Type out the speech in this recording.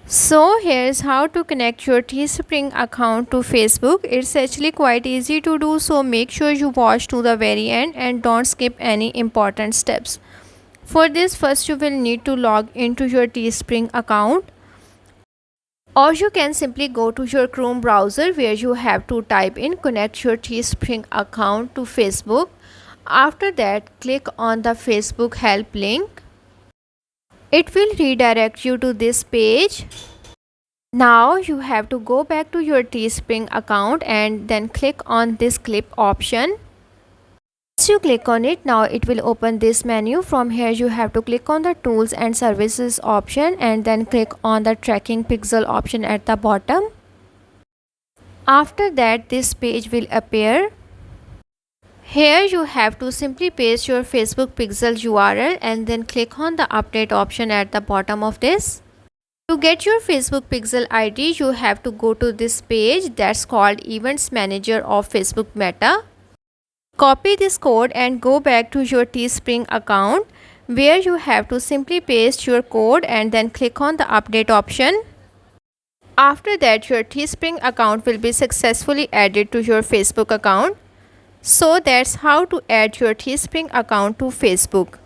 So here's how to connect your Teespring account to Facebook. It's actually quite easy to do, so make sure you watch to the very end and don't skip any important steps. For this, first you will need to log into your Teespring account, or you can simply go to your Chrome browser where you have to type in connect your Teespring account to Facebook. After that, click on the Facebook help link. It will redirect you to this page. Now you have to go back to your Teespring account and then click on this clip option. Once you click on it, now it will open this menu. From here you have to click on the tools and services option and then click on the tracking pixel option at the bottom. After that, this page will appear. Here you have to simply paste your Facebook pixel URL and then click on the update option at the bottom of this. To get your Facebook pixel ID, you have to go to this page that's called Events Manager of Facebook Meta. Copy this code and go back to your Teespring account where you have to simply paste your code and then click on the update option. After that, your Teespring account will be successfully added to your Facebook account. So that's how to add your Teespring account to Facebook.